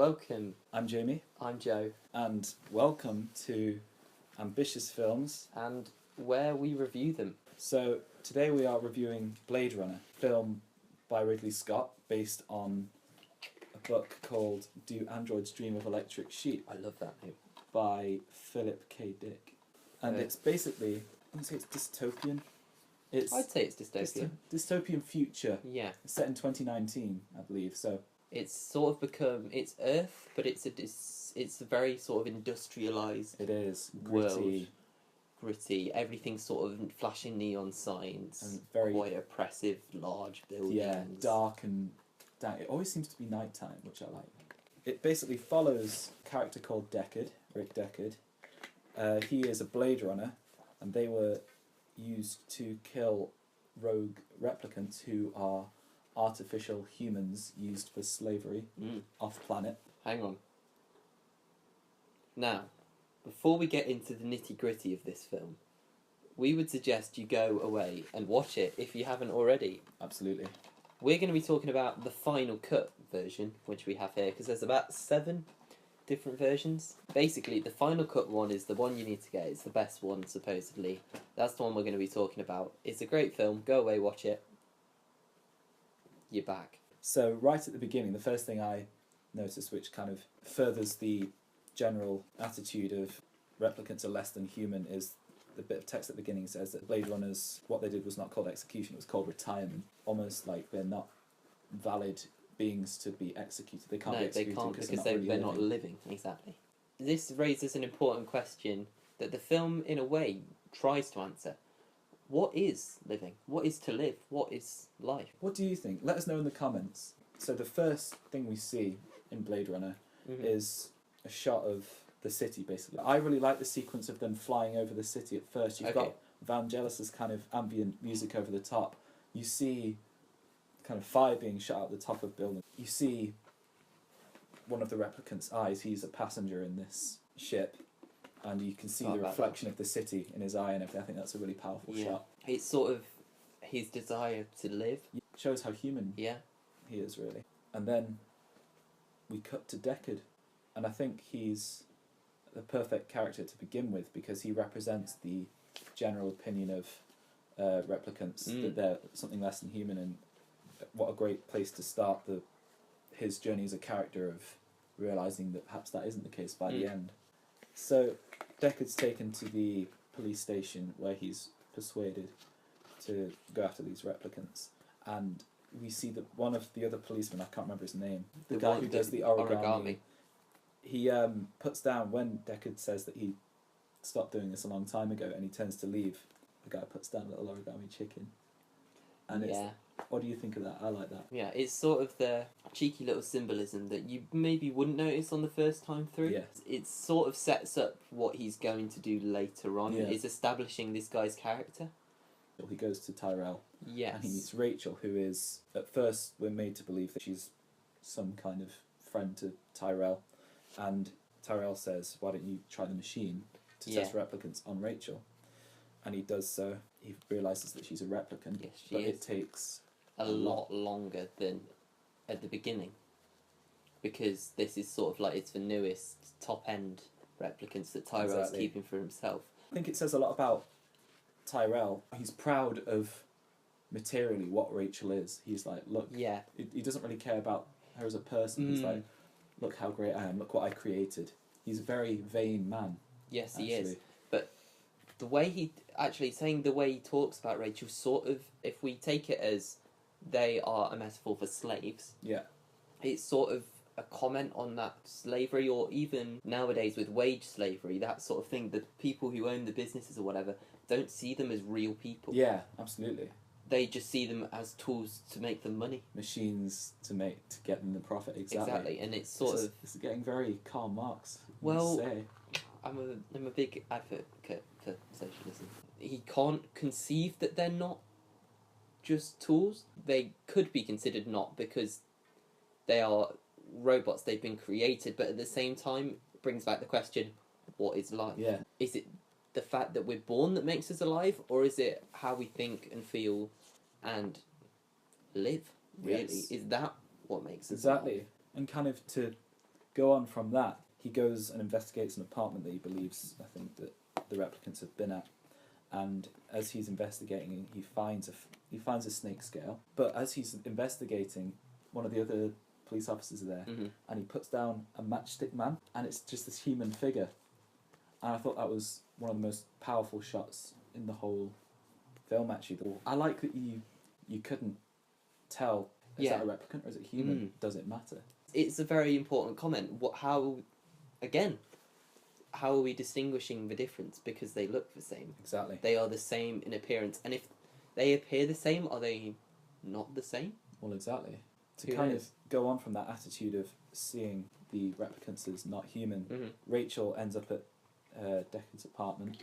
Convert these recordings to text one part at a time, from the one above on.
Welcome. I'm Jamie, I'm Joe, and welcome to Ambitious Films. and where we review them. So today we are reviewing Blade Runner, film by Ridley Scott, based on a book called Do Androids Dream of Electric Sheep I love that name. by Philip K. Dick. And it's basically, I wouldn't say it's dystopian. I'd say it's dystopian. Dystopian future. Yeah. It's set in 2019, I believe, so... It's sort of become, it's Earth, but it's a very sort of industrialised It is. world. Gritty. Everything's sort of flashing neon signs. And very... Quite oppressive, large buildings. Yeah, dark and dank. It always seems to be nighttime, which I like. It basically follows a character called Deckard, Rick Deckard. He is a Blade Runner, and they were used to kill rogue replicants who are artificial humans used for slavery off-planet. Hang on. Now, before we get into the nitty-gritty of this film, we would suggest you go away and watch it if you haven't already. Absolutely. We're going to be talking about the final cut version, which we have here, because there's about 7 different versions. Basically, the final cut one is the one you need to get. It's the best one, supposedly. That's the one we're going to be talking about. It's a great film. Go away, watch it. You're back. So right at the beginning, the first thing I noticed, which kind of furthers the general attitude of replicants are less than human, is the bit of text at the beginning says that Blade Runners, what they did was not called execution, it was called retirement. Almost like they're not valid beings to be executed. They can't be executed because they're not living. Exactly. This raises an important question that the film, in a way, tries to answer. What is living? What is to live? What is life? What do you think? Let us know in the comments. So the first thing we see in Blade Runner is a shot of the city, basically. I really like the sequence of them flying over the city at first. You've got Vangelis's kind of ambient music over the top. You see kind of fire being shot out the top of buildings. You see one of the replicants' eyes. He's a passenger in this ship. And you can see the reflection of the city in his eye and everything. I think that's a really powerful shot. It's sort of his desire to live. It shows how human he is, really. And then we cut to Deckard. And I think he's the perfect character to begin with because he represents the general opinion of replicants, that they're something less than human. And what a great place to start his journey as a character of realising that perhaps that isn't the case by the end. So Deckard's taken to the police station where he's persuaded to go after these replicants, and we see that one of the other policemen, I can't remember his name, the guy who does the origami. He puts down, when Deckard says that he stopped doing this a long time ago and he turns to leave, the guy puts down a little origami chicken. And what do you think of that? I like that. Yeah, it's sort of the cheeky little symbolism that you maybe wouldn't notice on the first time through. Yeah. It sort of sets up what he's going to do later on. Yeah. It's establishing this guy's character. He goes to Tyrell. Yes. And he meets Rachel, who is, at first, we're made to believe that she's some kind of friend to Tyrell. And Tyrell says, why don't you try the machine to test replicants on Rachel? And he does so. He realises that she's a replicant. Yes, but it takes a lot longer than at the beginning. Because this is sort of like, it's the newest top-end replicants that Tyrell's keeping for himself. I think it says a lot about Tyrell. He's proud of materially what Rachel is. He's like, look, he doesn't really care about her as a person. He's like, look how great I am, look what I created. He's a very vain man. Yes, he is. But the way the way he talks about Rachel, sort of, if we take it as they are a metaphor for slaves, it's sort of a comment on that slavery, or even nowadays with wage slavery, that sort of thing. The people who own the businesses or whatever don't see them as real people. Yeah, absolutely. They just see them as tools to make them money. Machines to get them the profit. Exactly, and it's sort of... This is getting very Karl Marx. Well, I'm a big advocate for socialism. He can't conceive that they're not just tools. They could be considered not because they are robots, they've been created, but at the same time it brings back the question, what is life? Yeah. Is it the fact that we're born that makes us alive, or is it how we think and feel and live, really? Yes. Is that what makes us alive? And kind of to go on from that, he goes and investigates an apartment that he believes, I think, that the replicants have been at. And as he's investigating, he finds a snake scale. But as he's investigating, one of the other police officers are there, and he puts down a matchstick man, and it's just this human figure. And I thought that was one of the most powerful shots in the whole film, actually. I like that you couldn't tell, is that a replicant or is it human? Does it matter? It's a very important comment. How are we distinguishing the difference? Because they look the same. Exactly. They are the same in appearance. And if they appear the same, are they not the same? Well, exactly. To kind of go on from that attitude of seeing the replicants as not human, Rachel ends up at Deckard's apartment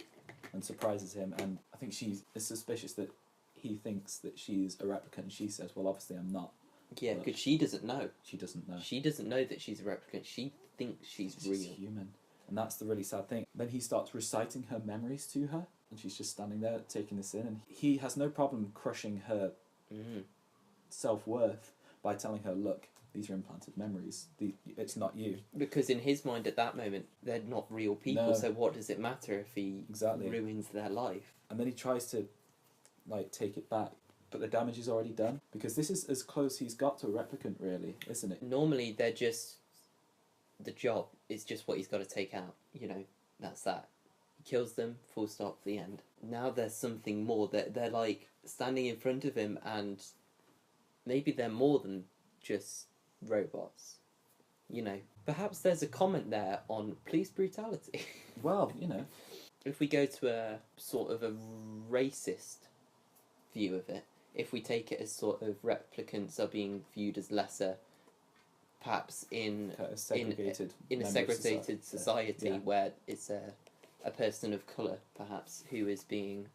and surprises him, and I think she is suspicious that he thinks that she's a replicant, and she says, well, obviously I'm not. Yeah, because she doesn't know. She doesn't know. She doesn't know that she's a replicant. She thinks she's real. Human. And that's the really sad thing. Then he starts reciting her memories to her, and she's just standing there taking this in, and he has no problem crushing her self-worth by telling her, look, these are implanted memories. It's not you. Because in his mind at that moment, they're not real people, so what does it matter if he ruins their life? And then he tries to take it back, but the damage is already done. Because this is as close he's got to a replicant, really, isn't it? Normally, they're just... the job is just what he's got to take out. That's that. He kills them, full stop, the end. Now there's something more. They're standing in front of him, and maybe they're more than just robots. Perhaps there's a comment there on police brutality. Well, if we go to a sort of a racist view of it, if we take it as sort of replicants are being viewed as lesser, perhaps in a segregated society where it's a person of colour, perhaps, who is being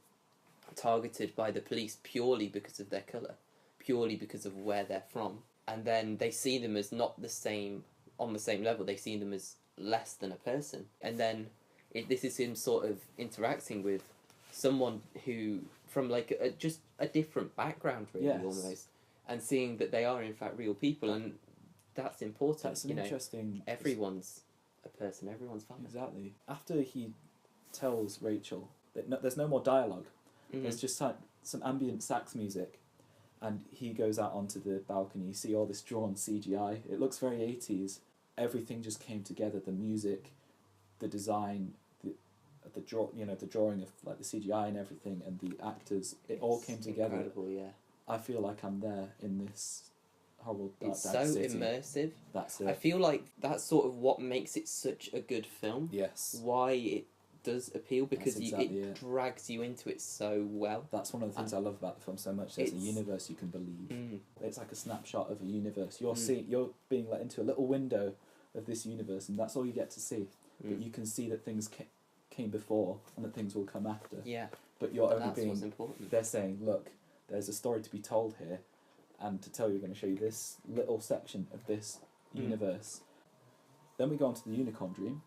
targeted by the police purely because of their colour, purely because of where they're from. And then they see them as not on the same level, they see them as less than a person. And then this is him sort of interacting with someone who, from just a different background, really, almost, and seeing that they are in fact real people, and that's important. That's an interesting... Everyone's a person, everyone's family. Exactly. After he tells Rachel that there's no more dialogue, there's just some ambient sax music, and he goes out onto the balcony. You see all this drawn CGI. It looks very 80s. Everything just came together. The music, the design, the drawing of the CGI and everything, and the actors. It all came together. Incredible, yeah. I feel like I'm there in this horrible dark It's so city. immersive. That's it. I feel like that's sort of what makes it such a good film. Yes. Why it does appeal, because it drags you into it so well. That's one of the things I love about the film so much. There's a universe you can believe. It's like a snapshot of a universe. You're being let into a little window of this universe, and that's all you get to see. But you can see that things came before and that things will come after. Yeah. But you're only what's important. They're saying, look, there's a story to be told here, and to tell you, we're going to show you this little section of this universe. Then we go on to the unicorn dream.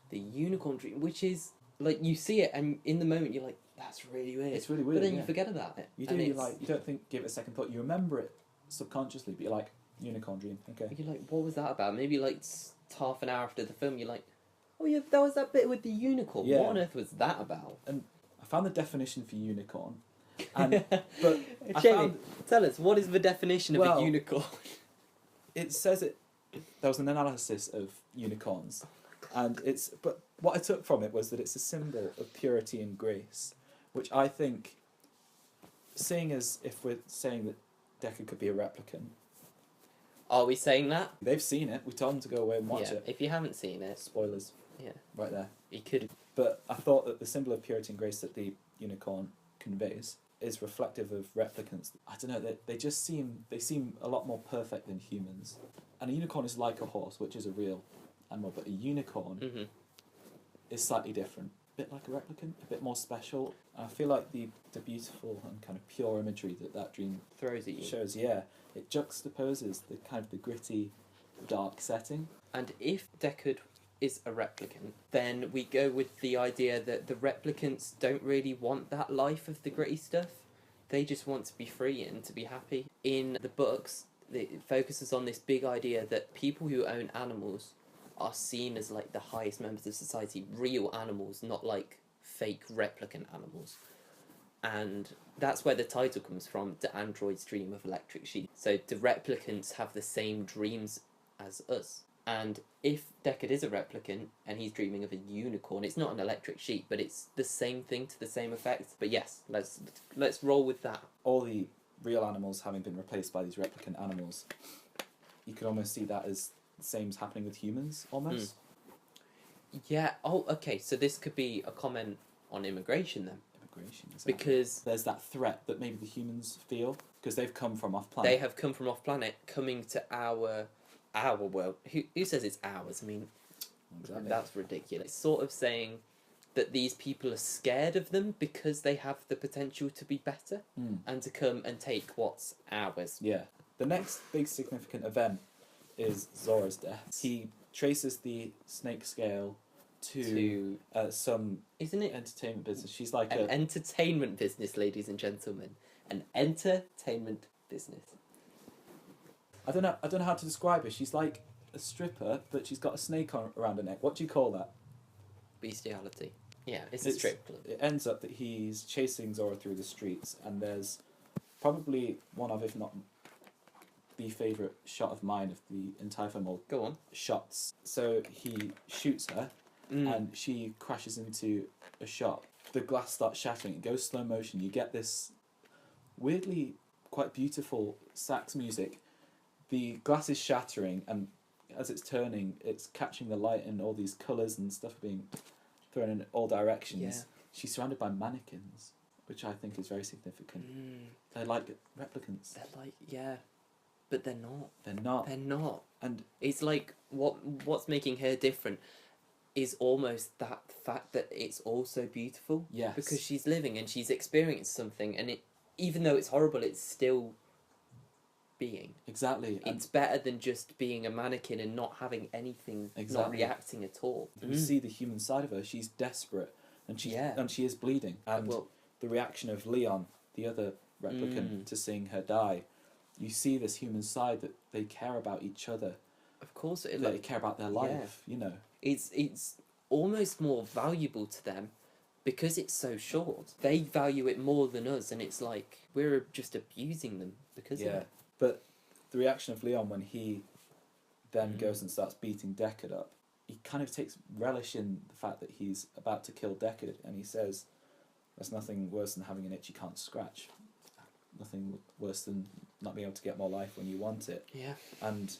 The unicorn dream, which is you see it, and in the moment you're like, that's really weird. It's really weird. But then you forget about it. You do. You don't give it a second thought. You remember it subconsciously, but you're like, unicorn dream. Okay. You're like, what was that about? Maybe half an hour after the film, you're like, oh yeah, that was that bit with the unicorn. Yeah. What on earth was that about? And I found the definition for unicorn. And but Jamie, tell us, what is the definition of a unicorn? It says it. There was an analysis of unicorns, and but what I took from it was that it's a symbol of purity and grace, which I think, seeing as if we're saying that Deckard could be a replicant. Are we saying that? They've seen it. We told them to go away and watch it. If you haven't seen it, spoilers. Yeah, right there. He could. But I thought that the symbol of purity and grace that the unicorn conveys is reflective of replicants. I don't know. They seem a lot more perfect than humans. And a unicorn is like a horse, which is a real animal, but a unicorn is slightly different. A bit like a replicant, a bit more special. And I feel like the beautiful and kind of pure imagery that dream throws at you shows. Yeah, it juxtaposes the kind of the gritty, dark setting. And if Deckard is a replicant, then we go with the idea that the replicants don't really want that life of the gritty stuff. They just want to be free and to be happy. In the books, it focuses on this big idea that people who own animals are seen as like the highest members of society, real animals, not like fake replicant animals. And that's where the title comes from, Do Androids Dream of Electric Sheep? So do replicants have the same dreams as us? And if Deckard is a replicant and he's dreaming of a unicorn, it's not an electric sheep, but it's the same thing to the same effect. But yes, let's roll with that. All the real animals having been replaced by these replicant animals, you could almost see that as the same as happening with humans, almost. Yeah, oh, okay, so this could be a comment on immigration then. Immigration, exactly. Because there's that threat that maybe the humans feel, because they've come from off-planet. They have come from off-planet, coming to our world. Who says it's ours? I mean, exactly. That's ridiculous. It's sort of saying that these people are scared of them because they have the potential to be better and to come and take what's ours. Yeah. The next big significant event is Zora's death. He traces the snake scale to some isn't it entertainment business. She's like an entertainment business, ladies and gentlemen. An entertainment business. I don't know how to describe her. She's like a stripper, but she's got a snake around her neck. What do you call that? Bestiality. Yeah, it's a strip club. It ends up that he's chasing Zora through the streets, and there's probably one of, if not the favourite shot of mine of the entire film, or go on, shots. So he shoots her, and she crashes into a shop. The glass starts shattering. It goes slow motion. You get this weirdly quite beautiful sax music. The glass is shattering, and as it's turning, it's catching the light, and all these colours and stuff are being thrown in all directions. Yeah. She's surrounded by mannequins, which I think is very significant. They're like replicants. They're like, yeah, but they're not. They're not. They're not. And it's like what's making her different is almost that fact that it's also beautiful. Yes. Because she's living and she's experienced something, and even though it's horrible, it's still being. Exactly. It's better than just being a mannequin and not having anything, not reacting at all. You see the human side of her. She's desperate, and she is bleeding. And the reaction of Leon, the other replicant, to seeing her die, you see this human side that they care about each other. Of course, they care about their life. You know, it's almost more valuable to them because it's so short. They value it more than us, and it's like we're just abusing them because of it. But the reaction of Leon when he then goes and starts beating Deckard up, he kind of takes relish in the fact that he's about to kill Deckard, and he says, "There's nothing worse than having an itch you can't scratch. Nothing worse than not being able to get more life when you want it." Yeah. And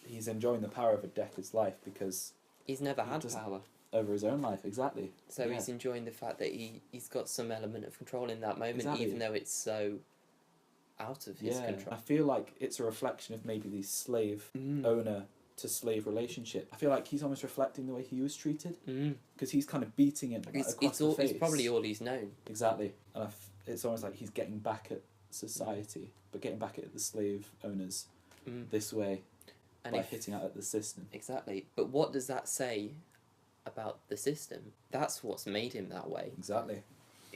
he's enjoying the power of a Deckard's life because he's never had power over his own life. Exactly. So he's enjoying the fact that he's got some element of control in that moment, even though it's so out of his control. I feel like it's a reflection of maybe the slave owner to slave relationship. I feel like he's almost reflecting the way he was treated because he's kind of beating him across the face. It's probably all he's known. Exactly. And it's almost like he's getting back at society, but getting back at the slave owners this way by hitting out at the system. Exactly. But what does that say about the system? That's what's made him that way. Exactly.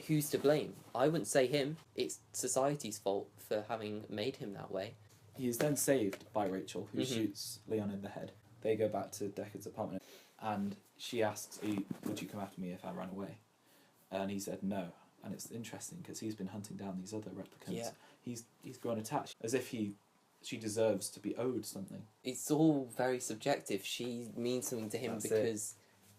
Who's to blame? I wouldn't say him. It's society's fault for having made him that way. He is then saved by Rachel, who shoots Leon in the head. They go back to Deckard's apartment, and she asks, "Would you come after me if I ran away?" And he said no. And it's interesting because he's been hunting down these other replicants. Yeah. He's grown attached, as if she deserves to be owed something. It's all very subjective. She means something to him because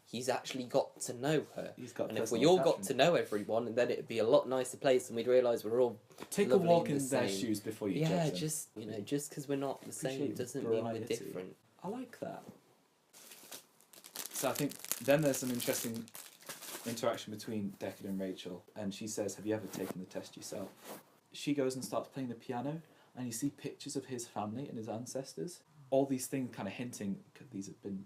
he's actually got to know her. And if we all got to know everyone, then it'd be a lot nicer place, and we'd realise we're all take a walk in their shoes before you judge them. Just because we're not the same doesn't mean we're different. I like that. So I think then there's some interesting interaction between Deckard and Rachel, and she says, "Have you ever taken the test yourself?" She goes and starts playing the piano, and you see pictures of his family and his ancestors. All these things kind of hinting that these have been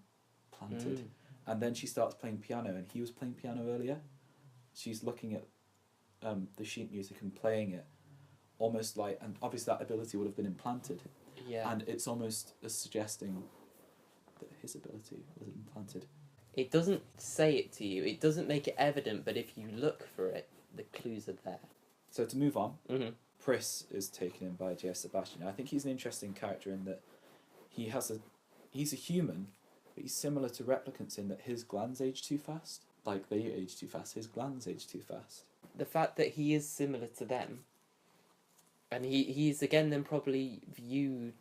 planted. And then she starts playing piano, and he was playing piano earlier. She's looking at the sheet music and playing it, almost like, and obviously that ability would have been implanted. Yeah. And it's almost as suggesting that his ability was implanted. It doesn't say it to you. It doesn't make it evident, but if you look for it, the clues are there. So to move on, Pris is taken in by J.S. Sebastian. I think he's an interesting character in that he's a human, But he's similar to replicants in that his glands age too fast. Like, they age too fast, his glands age too fast. The fact that he is similar to them, and he's again then probably viewed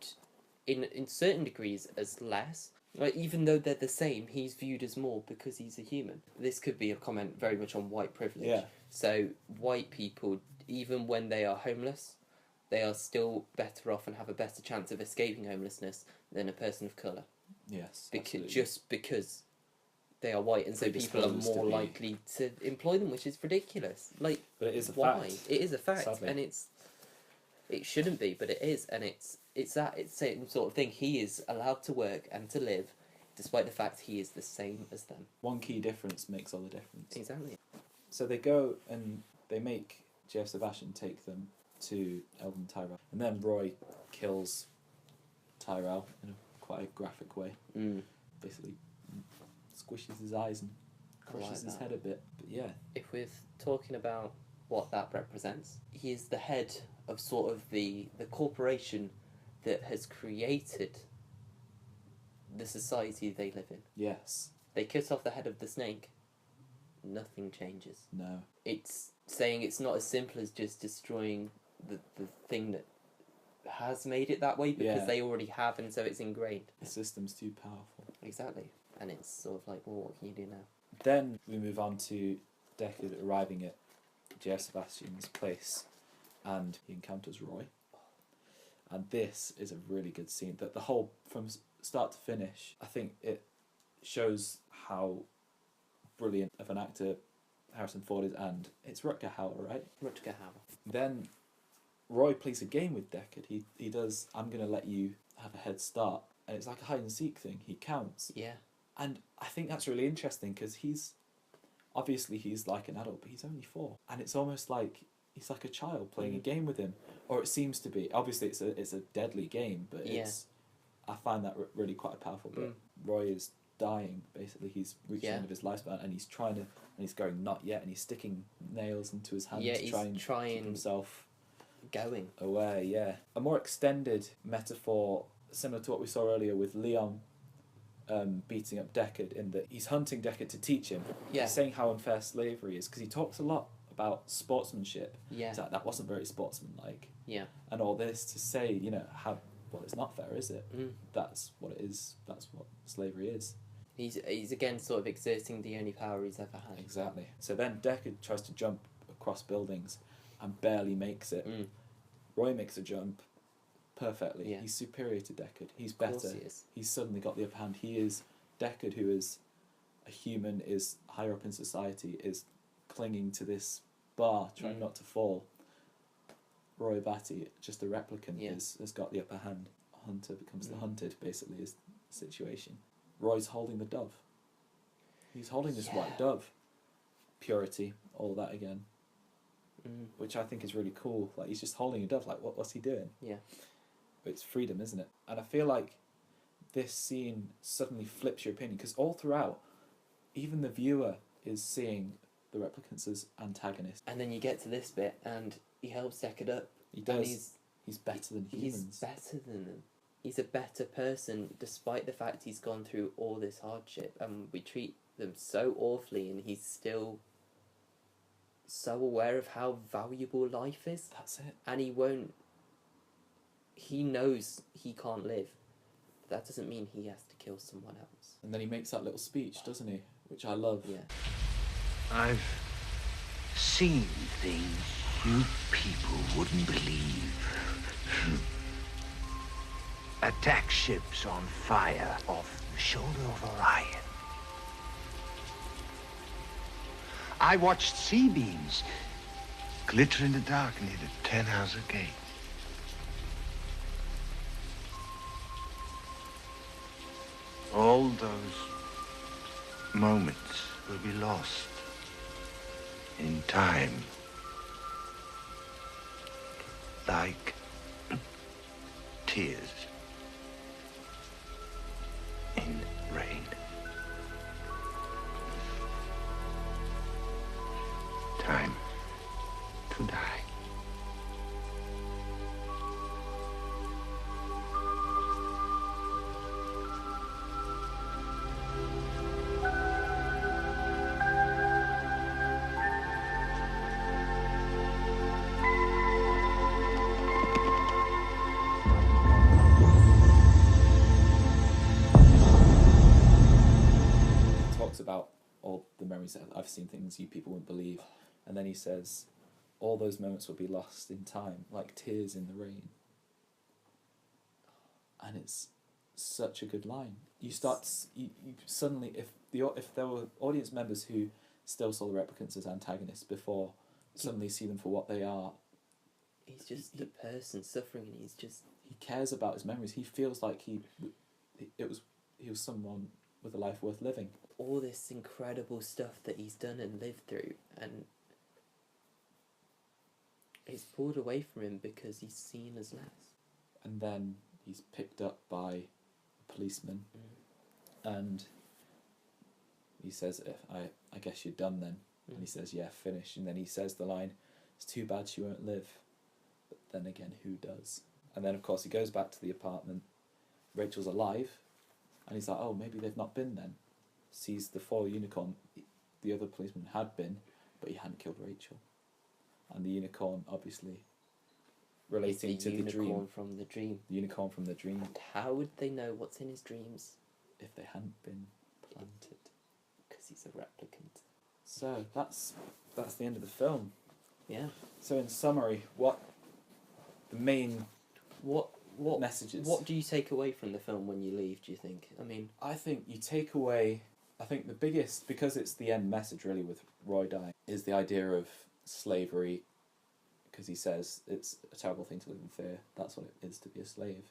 in certain degrees as less. Like, even though they're the same, he's viewed as more because he's a human. This could be a comment very much on white privilege. Yeah. So white people, even when they are homeless, they are still better off and have a better chance of escaping homelessness than a person of colour. Yes, Just because they are white, and so people are more likely to employ them, which is ridiculous. Like, but it is a why? fact. It is a fact, Sadly. and it shouldn't be, but it is, and it's that same sort of thing. He is allowed to work and to live, despite the fact he is the same as them. One key difference makes all the difference. Exactly. So they go and they make J.F. Sebastian take them to Eldon Tyrell, and then Roy kills Tyrell in a quite a graphic way. Basically squishes his eyes and crushes his head a bit. But yeah. If we're talking about what that represents, he is the head of sort of the corporation that has created the society they live in. Yes. They cut off the head of the snake. Nothing changes. No. It's saying it's not as simple as just destroying the thing that has made it that way, because they already have, and so it's ingrained. The system's too powerful. Exactly. And it's sort of like, well, what can you do now? Then we move on to Deckard arriving at J.F. Sebastian's place, and he encounters Roy. And this is a really good scene. That the whole, from start to finish, I think it shows how brilliant of an actor Harrison Ford is, and it's Rutger Hauer, right? Rutger Hauer. Then Roy plays a game with Deckard. He does, I'm going to let you have a head start. And it's like a hide and seek thing. He counts. Yeah. And I think that's really interesting, because he's like an adult, but he's only 4. And it's almost like he's like a child playing a game with him. Or it seems to be. Obviously it's a deadly game, but I find that really quite a powerful bit. Roy is dying, basically. He's reaching the end of his lifespan, and he's trying to, and he's going, not yet, and he's sticking nails into his hand to try and keep himself going away. Yeah. A more extended metaphor, similar to what we saw earlier with Leon beating up Deckard, in that he's hunting Deckard to teach him. Yeah. He's saying how unfair slavery is, because he talks a lot about sportsmanship. Yeah. It's like, that wasn't very sportsmanlike. Yeah. And all this to say, how, well, it's not fair, is it? That's what it is. That's what slavery is. He's again sort of exerting the only power he's ever had. Exactly. So then Deckard tries to jump across buildings and barely makes it. Roy makes a jump perfectly. Yeah. He's superior to Deckard. He's better. He is. He's suddenly got the upper hand. He is Deckard, who is a human, is higher up in society, is clinging to this bar, trying not to fall. Roy Batty, just a replicant, has got the upper hand. Hunter becomes the hunted, basically, is the situation. Roy's holding the dove. He's holding this white dove. Purity, all that again. Which I think is really cool. Like, he's just holding a dove. Like, what's he doing? Yeah. It's freedom, isn't it? And I feel like this scene suddenly flips your opinion, because all throughout, even the viewer is seeing the replicants as antagonists. And then you get to this bit, and he helps Deckard up. He does. He's better than humans. He's better than them. He's a better person, despite the fact he's gone through all this hardship, and we treat them so awfully, and he's still so aware of how valuable life is. That's it. And he knows he can't live. That doesn't mean he has to kill someone else. And then he makes that little speech, doesn't he? Which I love. Yeah. I've seen things you people wouldn't believe. Attack ships on fire off the shoulder of Orion. I watched C-beams glitter in the dark near the 10-house gate. All those moments will be lost in time. Like tears in rain. Time to die. all the memories that I've seen things you people wouldn't believe. And then he says, all those moments will be lost in time, like tears in the rain. And it's such a good line. You suddenly, if there were audience members who still saw the replicants as antagonists before, suddenly see them for what they are. He's just a person suffering, and he cares about his memories. He feels like he was someone with a life worth living. All this incredible stuff that he's done and lived through, and it's pulled away from him because he's seen as less. And then he's picked up by a policeman, and he says, I guess you're done then. And he says, yeah, finished. And then he says the line, it's too bad she won't live. But then again, who does? And then, of course, he goes back to the apartment. Rachel's alive. And he's like, oh, maybe they've not been then. Sees the foil unicorn. The other policeman had been, but he hadn't killed Rachel. And the unicorn, obviously, relating to the dream. The unicorn from the dream. The unicorn from the dream. And how would they know what's in his dreams? If they hadn't been planted. Because he's a replicant. So, that's the end of the film. Yeah. So, in summary, what the main messages? What do you take away from the film when you leave, do you think? I mean, I think you take away, I think the biggest, because it's the end message really with Roy dying, is the idea of slavery, because he says it's a terrible thing to live in fear. That's what it is to be a slave.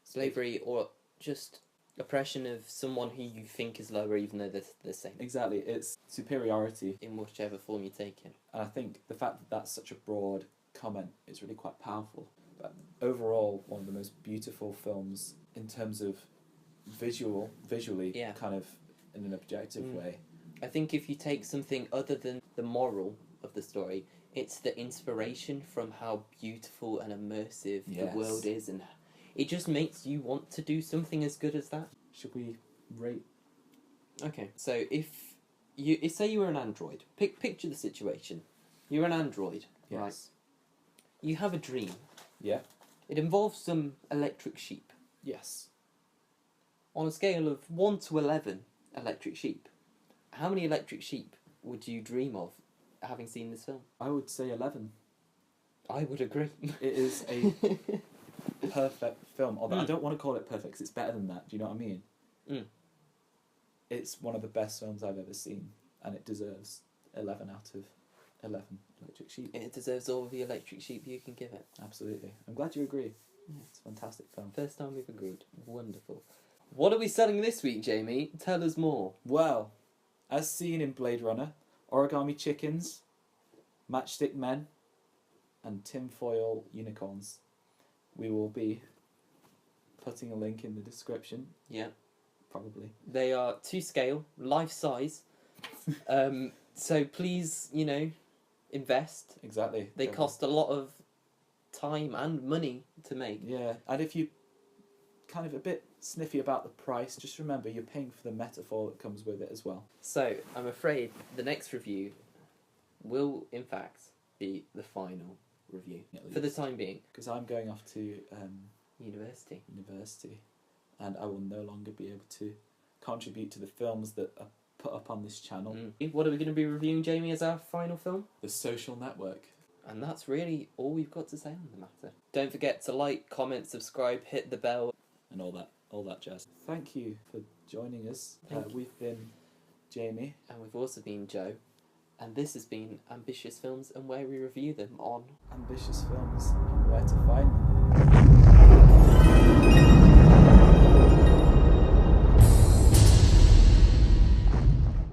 Slavery, or just oppression of someone who you think is lower even though they're the same. Exactly, it's superiority. In whichever form you take it. And I think the fact that that's such a broad comment is really quite powerful. But overall, one of the most beautiful films in terms of visually, kind of in an objective way. I think if you take something other than the moral of the story, it's the inspiration from how beautiful and immersive the world is, and it just makes you want to do something as good as that. Should we rate? Okay, so if say you were an android, picture the situation. You're an android, right? You have a dream. Yeah. It involves some electric sheep. Yes. On a scale of 1 to 11 electric sheep, how many electric sheep would you dream of having seen this film? I would say 11. I would agree. It is a perfect film. Although I don't want to call it perfect because it's better than that. Do you know what I mean? It's one of the best films I've ever seen, and it deserves 11 out of 11 electric sheep. It deserves all the electric sheep you can give it. Absolutely. I'm glad you agree. Yeah. It's a fantastic film. First time we've agreed. Wonderful. What are we selling this week, Jamie? Tell us more. Well, as seen in Blade Runner, origami chickens, matchstick men, and tinfoil unicorns. We will be putting a link in the description. Yeah. Probably. They are to scale, life size. So please, invest. Exactly. They cost a lot of time and money to make. Yeah, and if you kind of a bit sniffy about the price, just remember you're paying for the metaphor that comes with it as well. So, I'm afraid the next review will, in fact, be the final review. For the time being. Because I'm going off to university, and I will no longer be able to contribute to the films that are put up on this channel. What are we going to be reviewing, Jamie, as our final film? The Social Network. And that's really all we've got to say on the matter. Don't forget to like, comment, subscribe, hit the bell. And all that jazz. Thank you for joining us. We've been Jamie. And we've also been Joe. And this has been Ambitious Films and where we review them on... Ambitious Films and where to find them.